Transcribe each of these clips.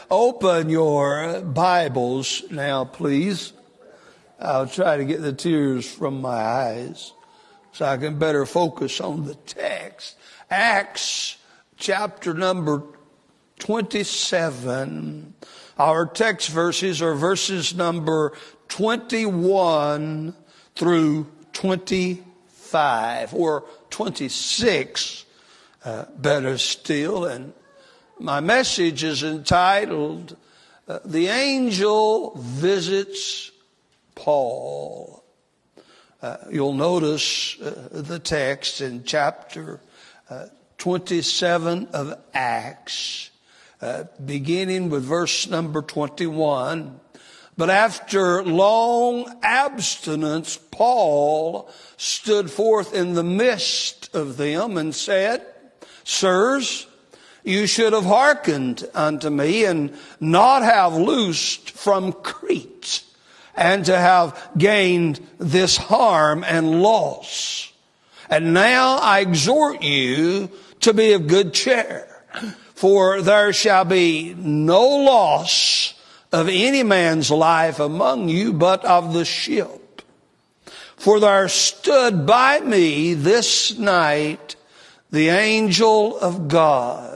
Open your Bibles now, please. I'll try to get the tears from my eyes so I can better focus on the text. Acts chapter number 27. Our text verses are verses number 21 through 25, or 26, better still. And my message is entitled, The Angel Visits Paul. You'll notice the text in chapter 27 of Acts, beginning with verse number 21. But after long abstinence, Paul stood forth in the midst of them and said, Sirs, you should have hearkened unto me and not have loosed from Crete, and to have gained this harm and loss. And now I exhort you to be of good cheer, for there shall be no loss of any man's life among you, but of the ship. For there stood by me this night the angel of God.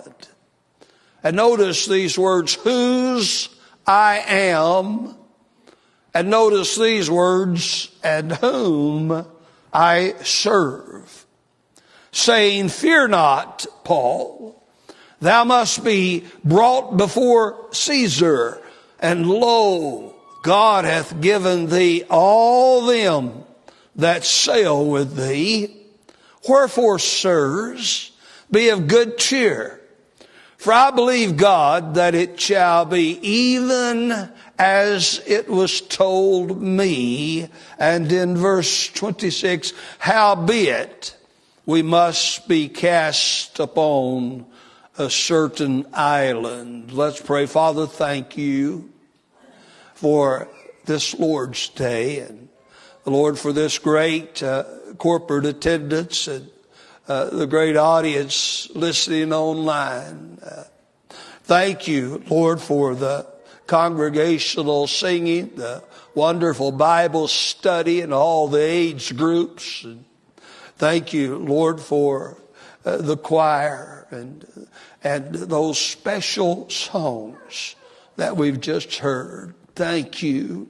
And notice these words, whose I am. And notice these words, and whom I serve. Saying, Fear not, Paul, thou must be brought before Caesar. And lo, God hath given thee all them that sail with thee. Wherefore, sirs, be of good cheer. For I believe God that it shall be even as it was told me. And in verse 26, howbeit we must be cast upon a certain island. Let's pray. Father, thank you for this Lord's Day, and Lord, for this great corporate attendance and the great audience listening online. Thank you, Lord, for the congregational singing, the wonderful Bible study, and all the age groups. And thank you, Lord, for the choir and those special songs that we've just heard. Thank you.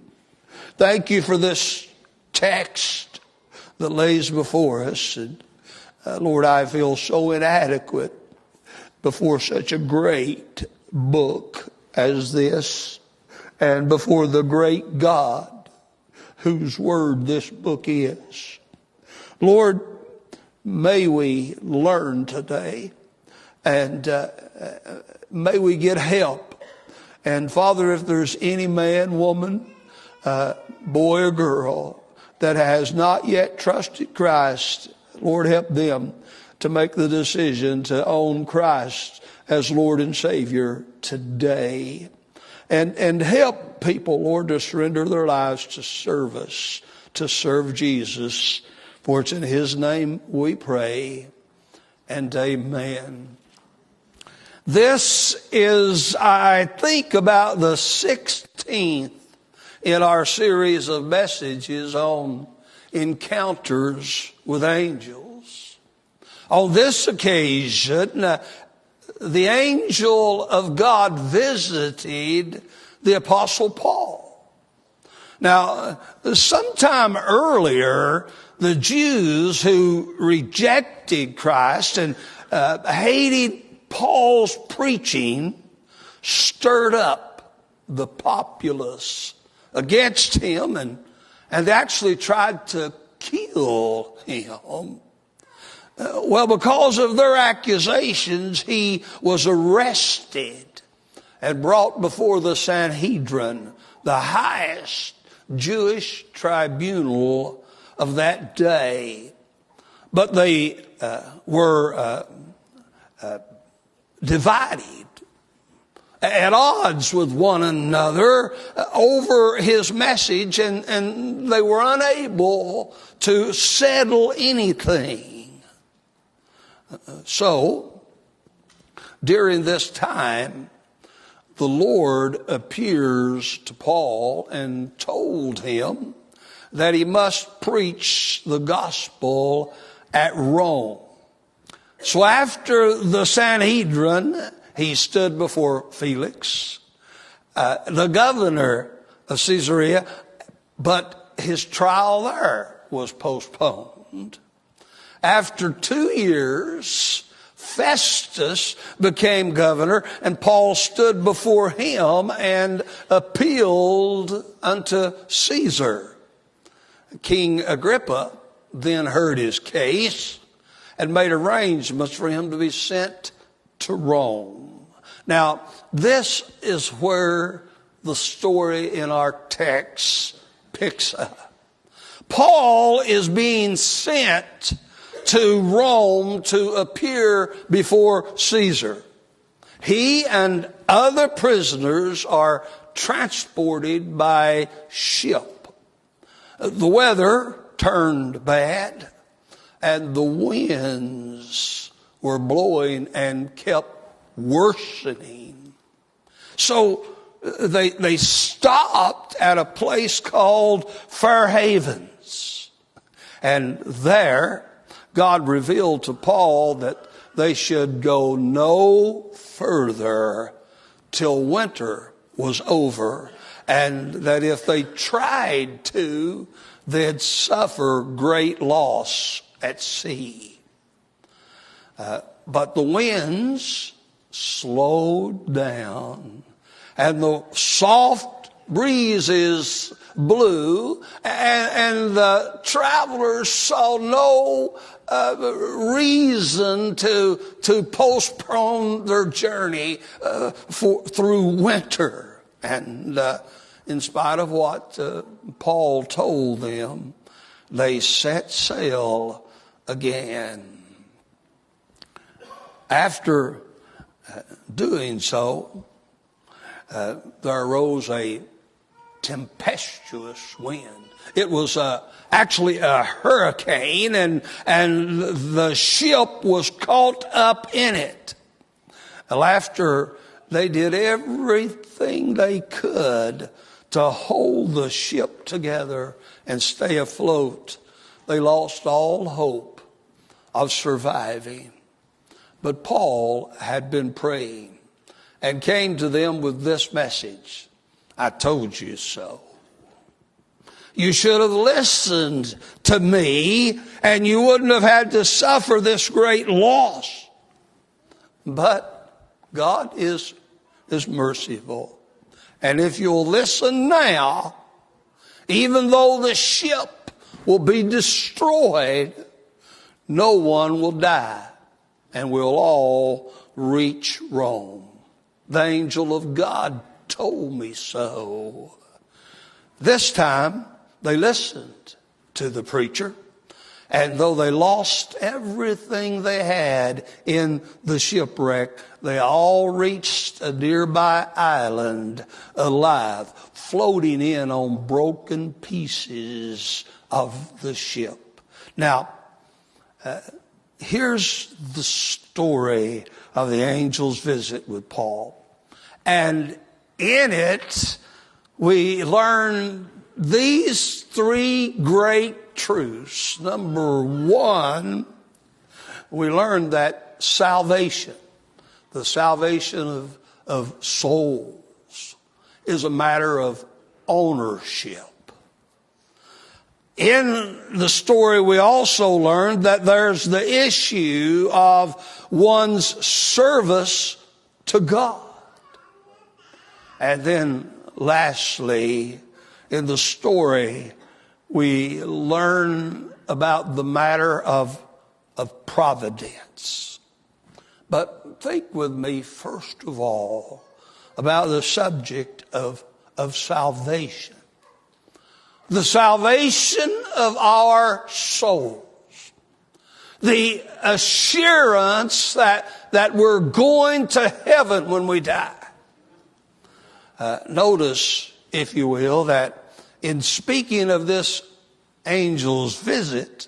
Thank you for this text that lays before us. And Lord, I feel so inadequate before such a great book as this, and before the great God whose word this book is. Lord, may we learn today, and may we get help. And Father, if there's any man, woman, boy or girl that has not yet trusted Christ, Lord, help them to make the decision to own Christ as Lord and Savior today. And help people, Lord, to surrender their lives to service, to serve Jesus. For it's in His name we pray, and amen. This is, I think, about the 16th in our series of messages on encounters with angels. On this occasion, the angel of God visited the Apostle Paul. Now, sometime earlier, the Jews who rejected Christ and hated Paul's preaching stirred up the populace against him and actually tried to kill him. Well, because of their accusations, he was arrested and brought before the Sanhedrin, the highest Jewish tribunal of that day. But they were divided, at odds with one another over his message, and they were unable to settle anything. So, during this time, the Lord appears to Paul and told him that he must preach the gospel at Rome. So after the Sanhedrin, he stood before Felix, the governor of Caesarea, but his trial there was postponed. After 2 years, Festus became governor, and Paul stood before him and appealed unto Caesar. King Agrippa then heard his case and made arrangements for him to be sent to Rome. Now, this is where the story in our text picks up. Paul is being sent to Rome to appear before Caesar. He and other prisoners are transported by ship. The weather turned bad, and the winds were blowing and kept worsening. So they stopped at a place called Fair Havens. And there, God revealed to Paul that they should go no further till winter was over, and that if they tried to, they'd suffer great loss at sea. But the winds slowed down, and the soft breezes blew, and the travelers saw no reason to postpone their journey through winter. And in spite of what Paul told them, they set sail again. After doing so, there arose a tempestuous wind. It was actually a hurricane, and the ship was caught up in it. Well, after they did everything they could to hold the ship together and stay afloat, they lost all hope of surviving. But Paul had been praying and came to them with this message: I told you so. You should have listened to me, and you wouldn't have had to suffer this great loss. But God is merciful. And if you'll listen now, even though the ship will be destroyed, no one will die, and we'll all reach Rome. The angel of God told me so. This time, they listened to the preacher, and though they lost everything they had in the shipwreck, they all reached a nearby island alive, floating in on broken pieces of the ship. Now, here's the story of the angel's visit with Paul. And in it, we learn these three great truths. Number one, we learn that salvation, the salvation of souls, is a matter of ownership. In the story, we also learned that there's the issue of one's service to God. And then lastly, in the story, we learn about the matter of providence. But think with me, first of all, about the subject of salvation. The salvation of our souls. The assurance that we're going to heaven when we die. Notice, if you will, that in speaking of this angel's visit,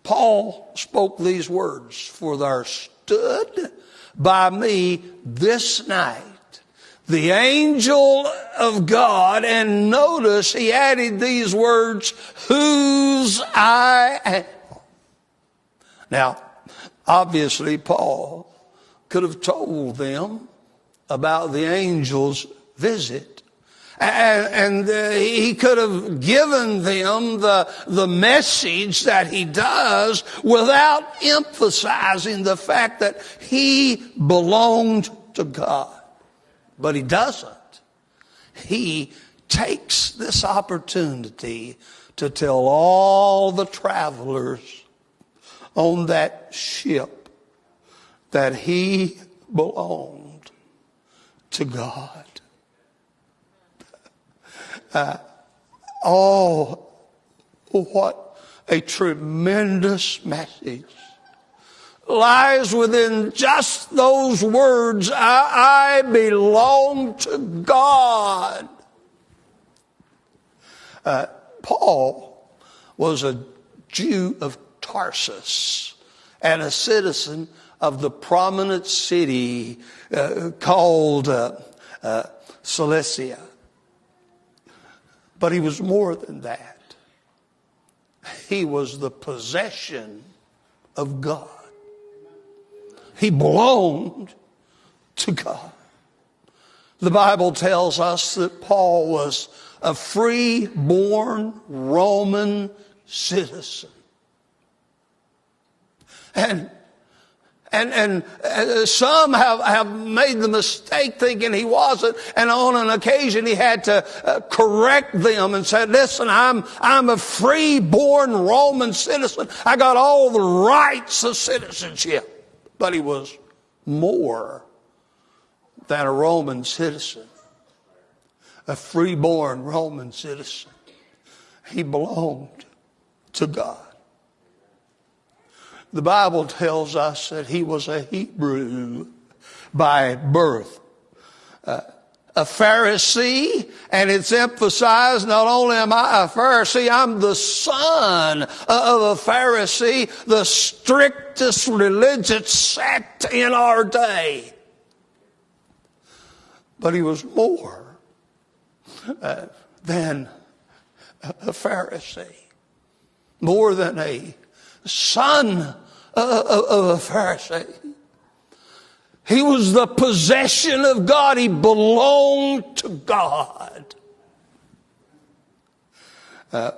Paul spoke these words: For there stood by me this night the angel of God, and notice he added these words, whose I am. Now, obviously, Paul could have told them about the angel's visit. And he could have given them the message that he does without emphasizing the fact that he belonged to God. But he doesn't. He takes this opportunity to tell all the travelers on that ship that he belonged to God. Oh, what a tremendous message lies within just those words, I belong to God. Paul was a Jew of Tarsus and a citizen of the prominent city called Cilicia. But he was more than that. He was the possession of God. He belonged to God. The Bible tells us that Paul was a free-born Roman citizen. And some have made the mistake thinking he wasn't, and on an occasion he had to correct them and said, listen, I'm a free-born Roman citizen. I got all the rights of citizenship. But he was more than a Roman citizen, a free-born Roman citizen. He belonged to God. The Bible tells us that he was a Hebrew by birth, a Pharisee, and it's emphasized, not only am I a Pharisee, I'm the son of a Pharisee, the strictest religious sect in our day. But he was more than a Pharisee, more than a son of a Pharisee. He was the possession of God. He belonged to God. The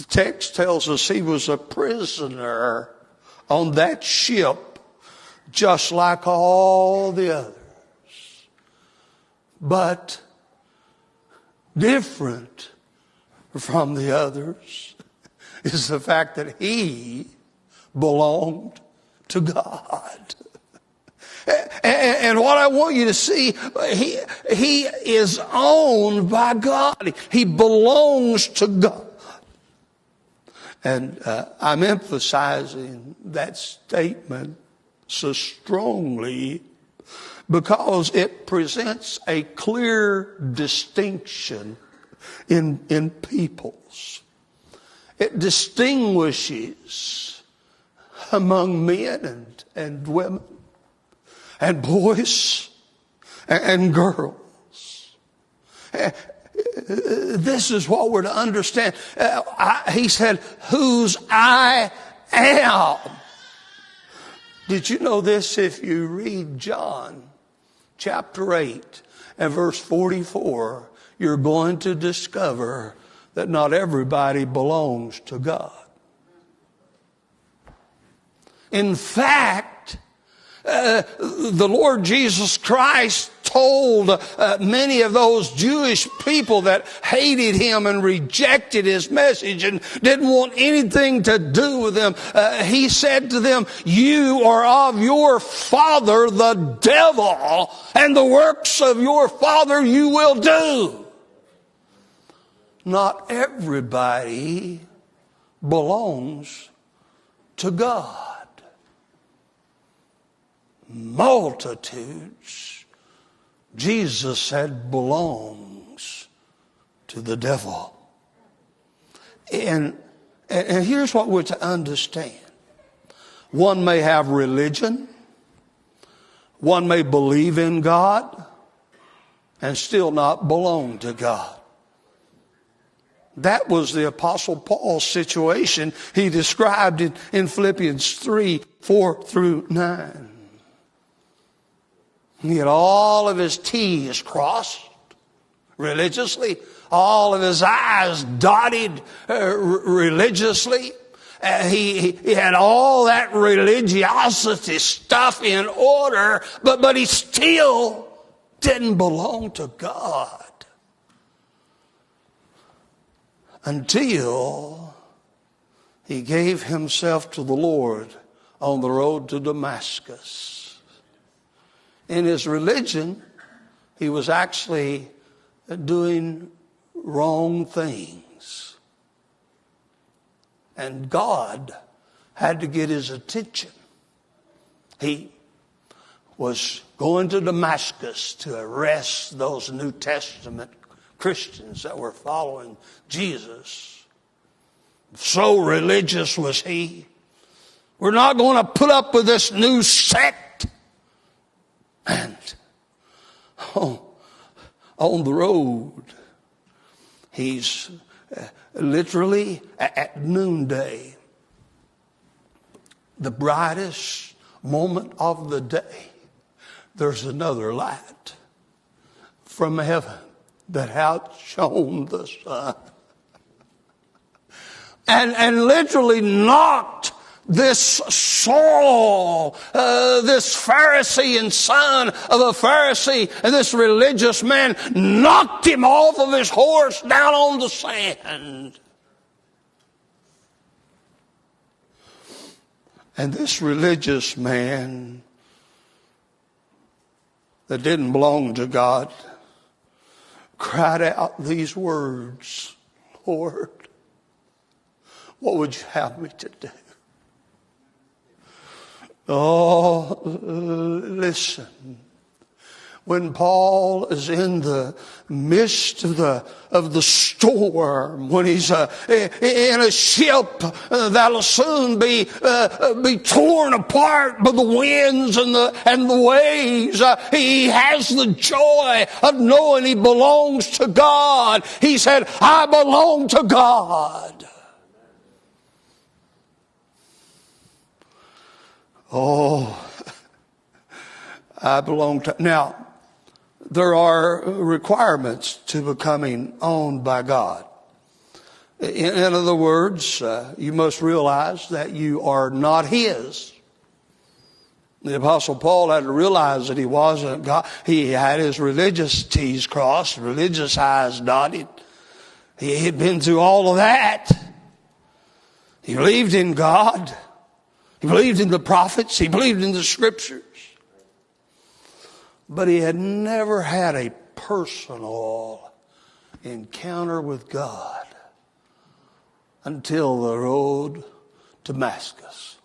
text tells us he was a prisoner on that ship, just like all the others. But different from the others is the fact that he belonged to God. And what I want you to see, he is owned by God. He belongs to God. And I'm emphasizing that statement so strongly because it presents a clear distinction in peoples. It distinguishes among men and women and boys and girls. This is what we're to understand. He said, whose I am. Did you know this? If you read John chapter 8 and verse 44, you're going to discover that not everybody belongs to God. In fact, the Lord Jesus Christ told many of those Jewish people that hated him and rejected his message and didn't want anything to do with him. He said to them, you are of your father, the devil, and the works of your father you will do. Not everybody belongs to God. Multitudes, Jesus said, belongs to the devil. And here's what we're to understand. One may have religion. One may believe in God. and still not belong to God. That was the Apostle Paul's situation he described in Philippians 3, 4 through 9. He had all of his T's crossed religiously, all of his I's dotted religiously. He had all that religiosity stuff in order, but he still didn't belong to God until he gave himself to the Lord on the road to Damascus. In his religion, he was actually doing wrong things. And God had to get his attention. He was going to Damascus to arrest those New Testament Christians that were following Jesus. So religious was he. We're not going to put up with this new sect. And on the road, he's literally at noonday, the brightest moment of the day. There's another light from heaven that outshone the sun and literally knocked this Saul, this Pharisee and son of a Pharisee, and this religious man, knocked him off of his horse down on the sand. And this religious man that didn't belong to God cried out these words, Lord, what would you have me to do? Oh, listen. When Paul is in the midst of the storm, when he's in a ship that'll soon be torn apart by the winds and the waves, he has the joy of knowing he belongs to God. He said, I belong to God. Oh, I belong to... Now, there are requirements to becoming owned by God. In other words, you must realize that you are not His. The Apostle Paul had to realize that he wasn't God. He had his religious T's crossed, religious I's dotted. He had been through all of that. He believed in God. He believed in the prophets. He believed in the scriptures. But he had never had a personal encounter with God until the road to Damascus.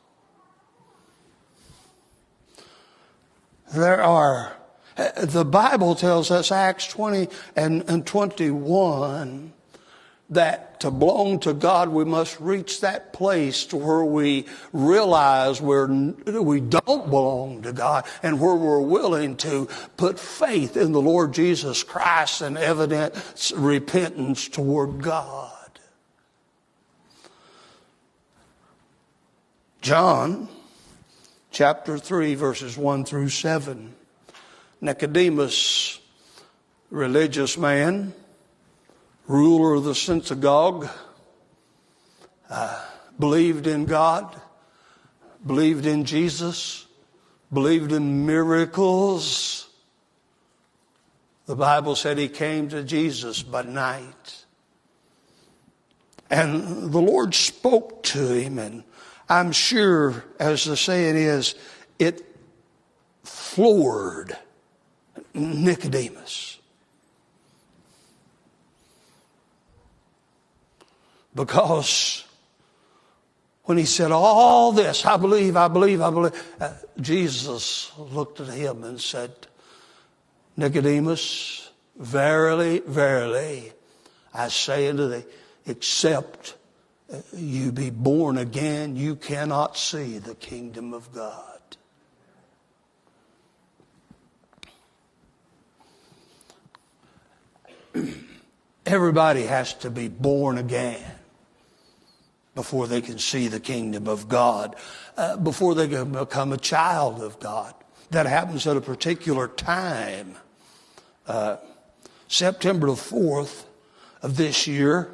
The Bible tells us, Acts 20 and 21, that to belong to God, we must reach that place to where we realize we don't belong to God and where we're willing to put faith in the Lord Jesus Christ and evident repentance toward God. John chapter 3, verses 1 through 7. Nicodemus, religious man, ruler of the synagogue, believed in God, believed in Jesus, believed in miracles. The Bible said he came to Jesus by night. And the Lord spoke to him, and I'm sure, as the saying is, it floored Nicodemus. Because when he said all this, I believe, Jesus looked at him and said, Nicodemus, verily, verily, I say unto thee, except you be born again, you cannot see the kingdom of God. Everybody has to be born again before they can see the kingdom of God, before they can become a child of God. That happens at a particular time. September the 4th of this year,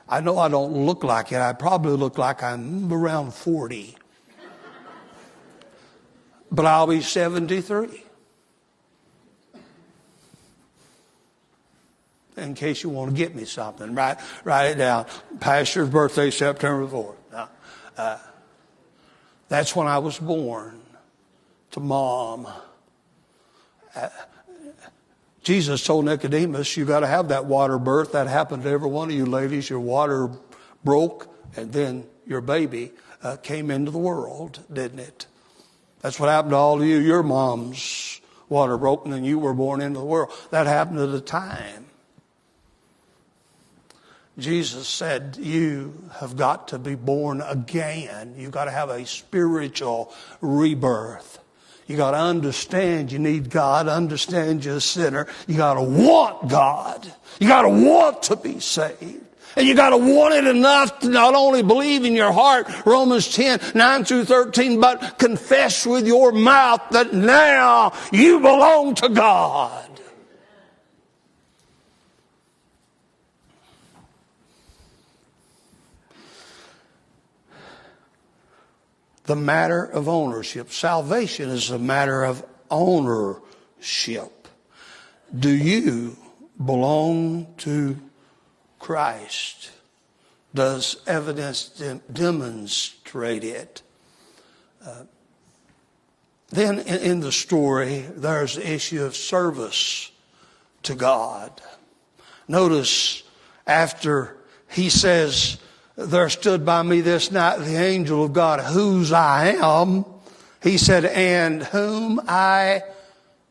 I know I don't look like it. I probably look like I'm around 40. But I'll be 73. In case you want to get me something, write it down. Pastor's birthday, September the 4th. That's when I was born to Mom. Jesus told Nicodemus, you got to have that water birth. That happened to every one of you ladies. Your water broke, and then your baby came into the world, didn't it? That's what happened to all of you. Your mom's water broke, and then you were born into the world. That happened at a time. Jesus said, you have got to be born again. You've got to have a spiritual rebirth. You got to understand you need God, understand you're a sinner. You got to want God. You got to want to be saved. And you got to want it enough to not only believe in your heart, Romans 10, 9 through 13, but confess with your mouth that now you belong to God. The matter of ownership. Salvation is a matter of ownership. Do you belong to Christ? Does evidence demonstrate it? Then in the story, there's the issue of service to God. Notice after he says, there stood by me this night the angel of God, whose I am. He said, and whom I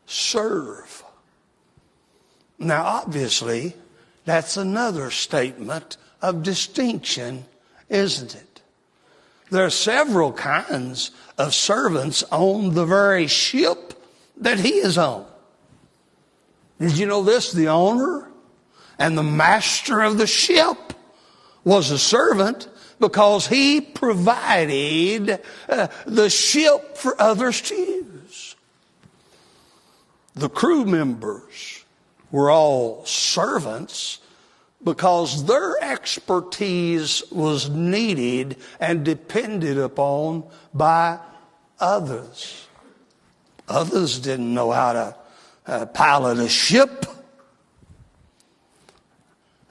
serve. Now, obviously, that's another statement of distinction, isn't it? There are several kinds of servants on the very ship that he is on. Did you know this? The owner and the master of the ship was a servant because he provided the ship for others to use. The crew members were all servants because their expertise was needed and depended upon by others. Others didn't know how to pilot a ship.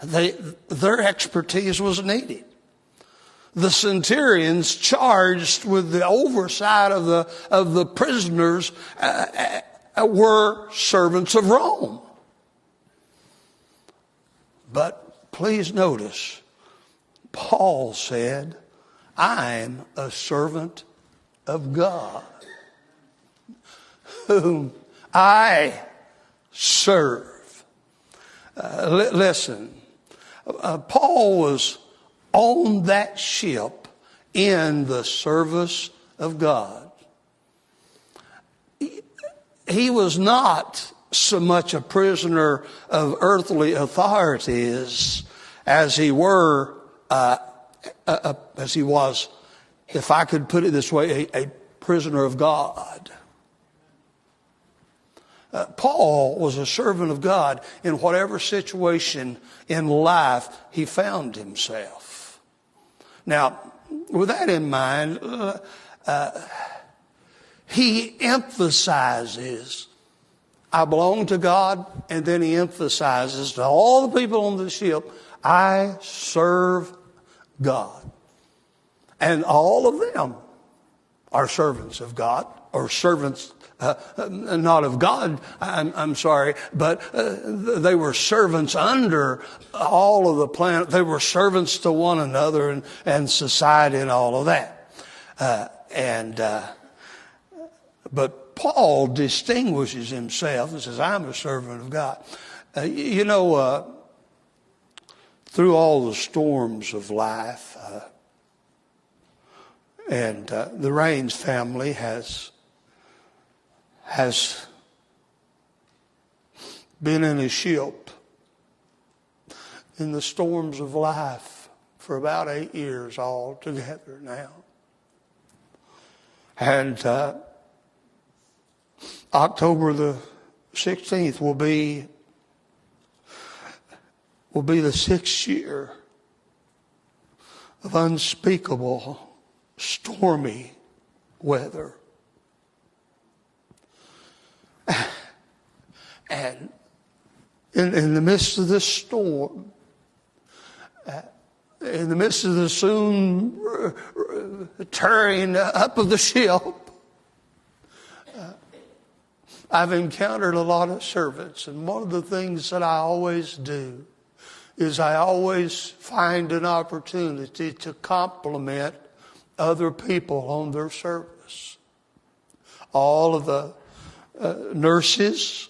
Their expertise was needed. The centurions charged with the oversight of the prisoners were servants of Rome. But please notice, Paul said, I'm a servant of God, whom I serve. Listen. Paul was on that ship in the service of God. He was not so much a prisoner of earthly authorities as he was, if I could put it this way, a prisoner of God. Paul was a servant of God in whatever situation in life he found himself. Now, with that in mind, he emphasizes, I belong to God, and then he emphasizes to all the people on the ship, I serve God. And all of them are servants of God, or servants not of God, I'm sorry, but they were servants under all of the planet. They were servants to one another and society and all of that. But Paul distinguishes himself and says, I'm a servant of God. Through all the storms of life, and the Raines family has been in a ship in the storms of life for about 8 years altogether now. And October the 16th will be the 6th year of unspeakable, stormy weather. And in the midst of this storm, in the midst of the soon tearing up of the ship, I've encountered a lot of servants. And one of the things that I always do is I always find an opportunity to compliment other people on their service. All of the nurses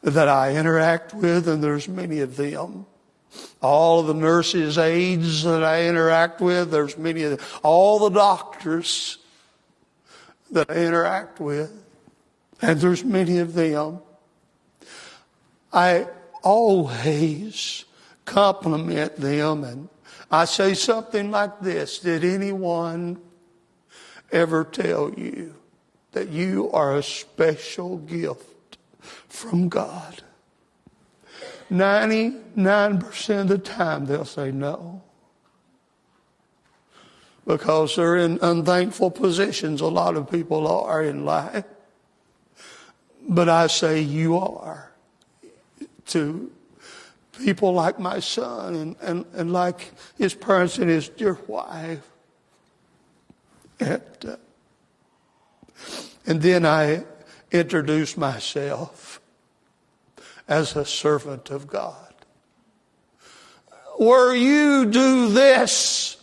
that I interact with, and there's many of them. All of the nurses' aides that I interact with, there's many of them. All the doctors that I interact with, and there's many of them. I always compliment them, and I say something like this: did anyone ever tell you that you are a special gift from God? 99% of the time they'll say no, because they're in unthankful positions. A lot of people are in life. But I say you are, to people like my son and like his parents and his dear wife. And then I introduce myself as a servant of God. Where you do this,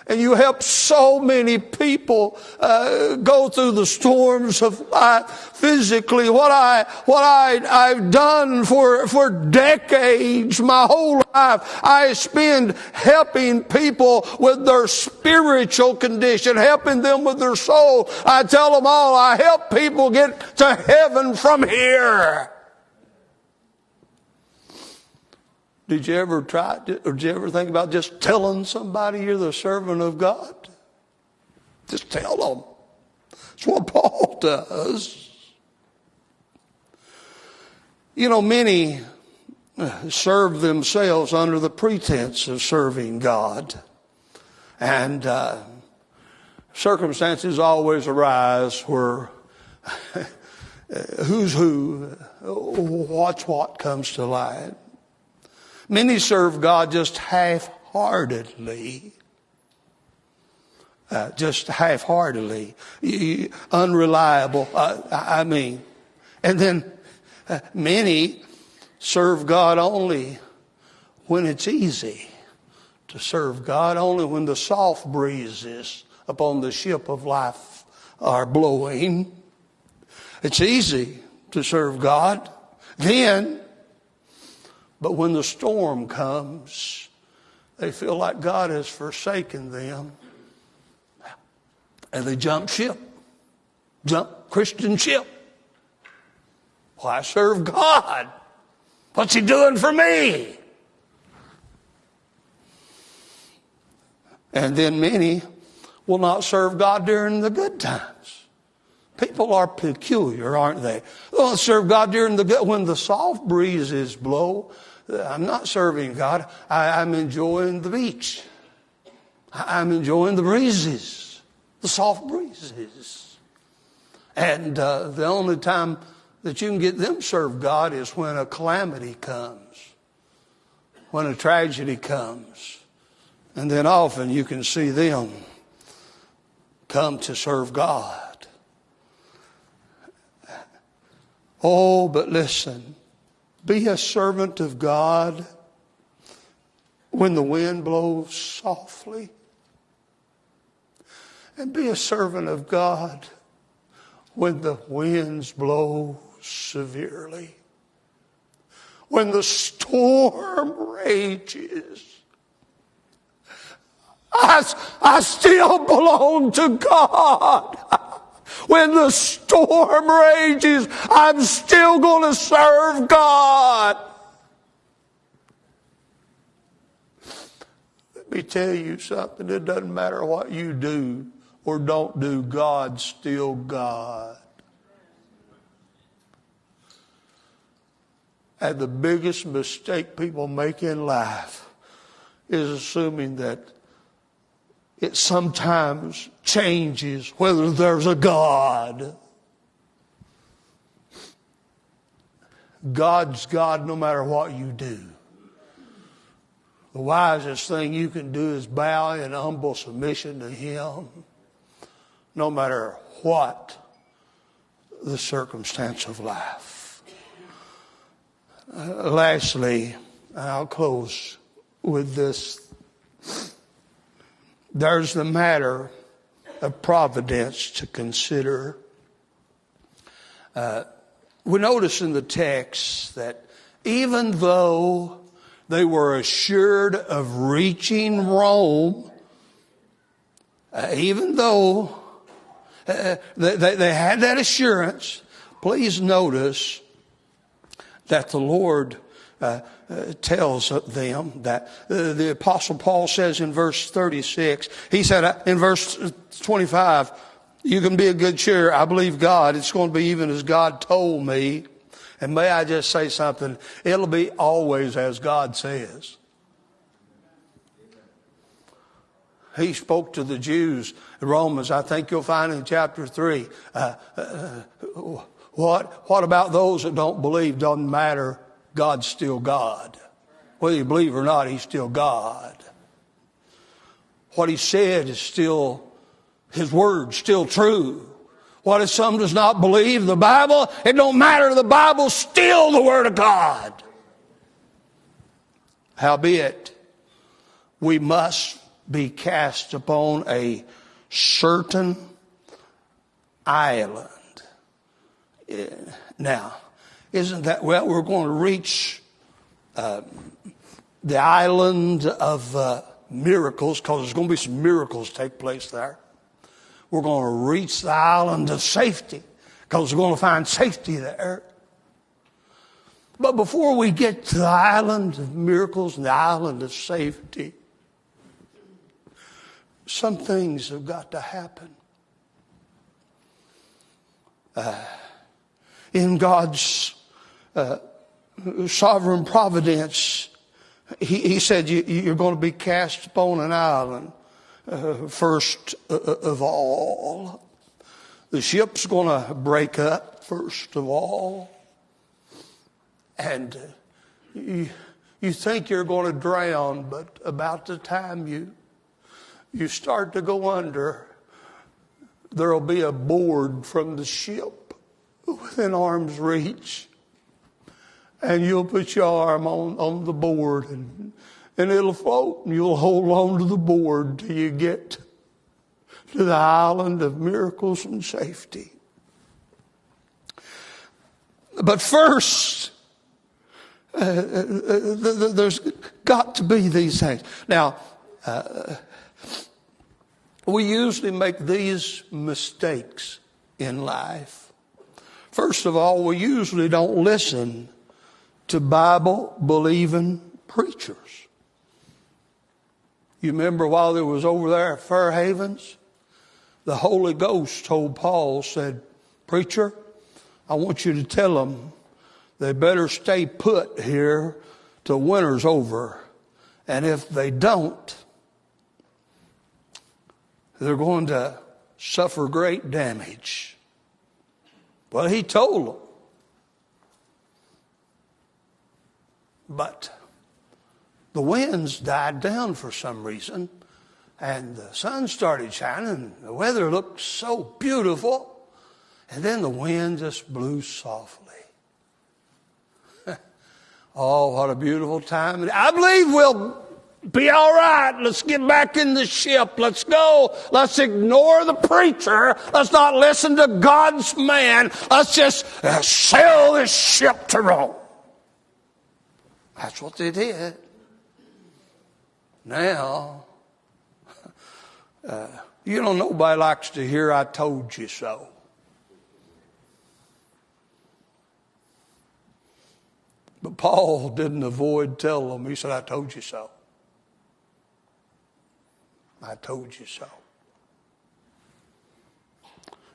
and you help so many people go through the storms of life physically. What I've done for decades, my whole life, I spend helping people with their spiritual condition, helping them with their soul. I tell them all, I help people get to heaven from here. Did you ever think about just telling somebody you're the servant of God? Just tell them. That's what Paul does. You know, many serve themselves under the pretense of serving God. And circumstances always arise where who's who, what's what comes to light. Many serve God just half-heartedly. Unreliable, And then many serve God only when it's easy to serve God, only when the soft breezes upon the ship of life are blowing. It's easy to serve God then. But when the storm comes, they feel like God has forsaken them. And they jump ship. Jump Christian ship. Well, I serve God. What's He doing for me? And then many will not serve God during the good times. People are peculiar, aren't they? They won't serve God when the soft breezes blow. I'm not serving God. I'm enjoying the beach. I'm enjoying the breezes, the soft breezes. And the only time that you can get them serve God is when a calamity comes, when a tragedy comes. And then often you can see them come to serve God. Oh, but listen, be a servant of God when the wind blows softly. And be a servant of God when the winds blow severely. When the storm rages. I still belong to God. When the storm rages, I'm still going to serve God. me tell you something. It doesn't matter what you do or don't do. God's still God. And the biggest mistake people make in life is assuming that it sometimes changes whether there's a God. God's God no matter what you do. The wisest thing you can do is bow in humble submission to Him, no matter what the circumstance of life. Lastly, I'll close with this. There's the matter of providence to consider. We notice in the text that even though they were assured of reaching Rome, even though they had that assurance, please notice that the Lord tells them that the Apostle Paul says in verse 36, he said in verse 25, you can be of good cheer. I believe God. It's going to be even as God told me. And may I just say something? It'll be always as God says. He spoke to the Jews in Romans. I think you'll find in chapter 3. What about those that don't believe? Doesn't matter. God's still God. Whether you believe or not, He's still God. What He said is still, His word's still true. What if some does not believe the Bible? It don't matter. The Bible's still the Word of God. Howbeit, we must be cast upon a certain island. Now, isn't that, well, we're going to reach the island of miracles, because there's going to be some miracles take place there. We're going to reach the island of safety, because we're going to find safety there. But before we get to the island of miracles and the island of safety, some things have got to happen. In God's sovereign providence, He said you're going to be cast upon an island. First of all, the ship's going to break up first of all. And you think you're going to drown, but about the time you start to go under, there'll be a board from the ship within arm's reach. And you'll put your arm on the board and it'll float, and you'll hold on to the board till you get to the island of miracles and safety. But first, there's got to be these things. Now, we usually make these mistakes in life. First of all, we usually don't listen to Bible-believing preachers. You remember while they was over there at Fair Havens, the Holy Ghost told Paul, said, preacher, I want you to tell them they better stay put here till winter's over. And if they don't, they're going to suffer great damage. Well, he told them. But the winds died down for some reason, and the sun started shining. The weather looked so beautiful, and then the wind just blew softly. Oh, what a beautiful time. I believe we'll be all right. Let's get back in the ship. Let's go. Let's ignore the preacher. Let's not listen to God's man. Let's just sail this ship to Rome. That's what they did. Now, nobody likes to hear, I told you so. But Paul didn't avoid telling them. He said, I told you so. I told you so.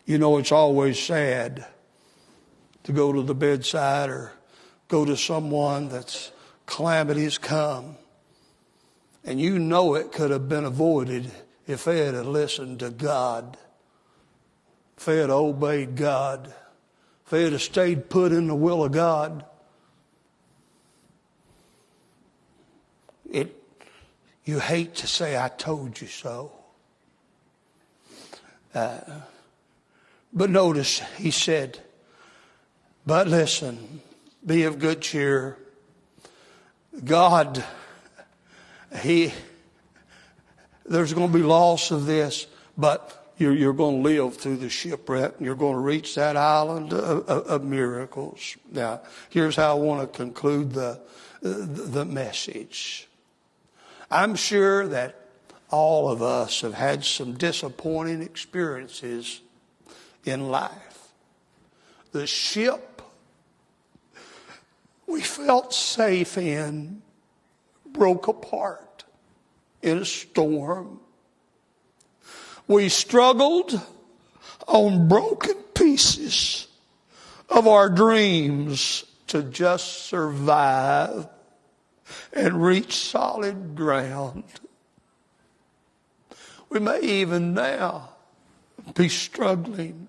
You know, it's always sad to go to the bedside or go to someone that's calamities come. And you know it could have been avoided if they had listened to God. If they had obeyed God. If they had stayed put in the will of God. You hate to say, I told you so. But notice, he said, but listen, be of good cheer. God, there's going to be loss of this, but you're going to live through the shipwreck and you're going to reach that island of miracles. Now, here's how I want to conclude the message. I'm sure that all of us have had some disappointing experiences in life. The ship we felt safe in broke apart in a storm. We struggled on broken pieces of our dreams to just survive and reach solid ground. We may even now be struggling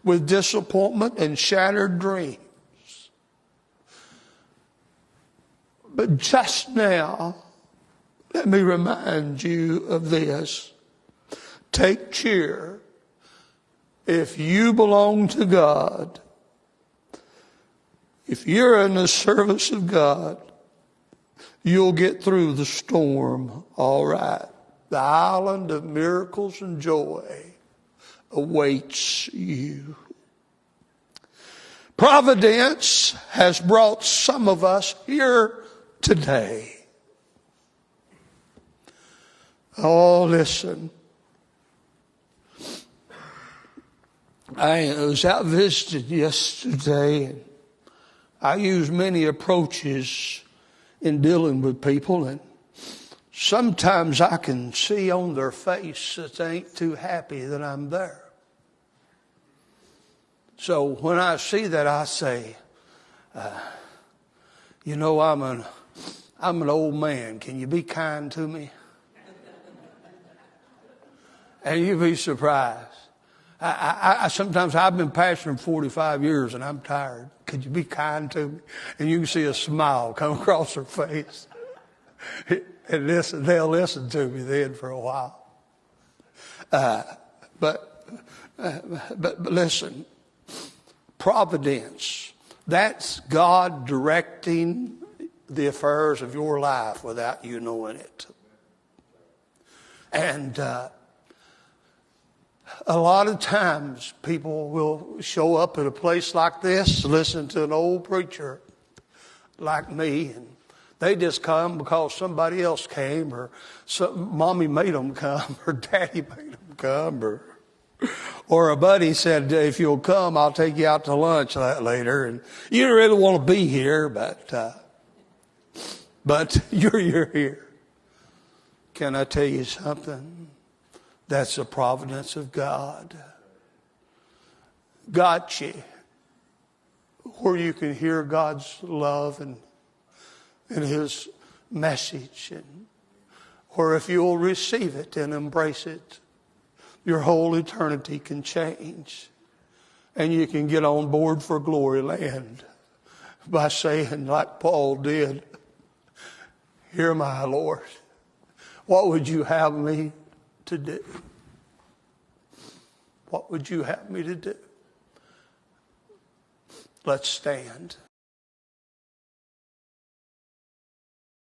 with disappointment and shattered dreams. But just now, let me remind you of this. Take cheer. If you belong to God, if you're in the service of God, you'll get through the storm all right. The island of miracles and joy awaits you. Providence has brought some of us here today. Oh, listen. I was out visiting yesterday, and I use many approaches in dealing with people, and sometimes I can see on their face that they ain't too happy that I'm there. So when I see that, I say, you know, I'm an old man. Can you be kind to me? And you'd be surprised. I sometimes I've been pastoring 45 years and I'm tired. Could you be kind to me? And you can see a smile come across her face. And they'll listen to me then for a while. But listen, providence, that's God directing the affairs of your life without you knowing it. And a lot of times people will show up at a place like this, listen to an old preacher like me, and they just come because somebody else came, or mommy made them come, or daddy made them come, or a buddy said, if you'll come, I'll take you out to lunch later. And you don't really want to be here, but you're here. Can I tell you something? That's the providence of God. Got you where you can hear God's love and His message, or if you'll receive it and embrace it, your whole eternity can change, and you can get on board for glory land by saying, like Paul did, "Here, my Lord, what would you have me to do? What would you have me to do?" Let's stand.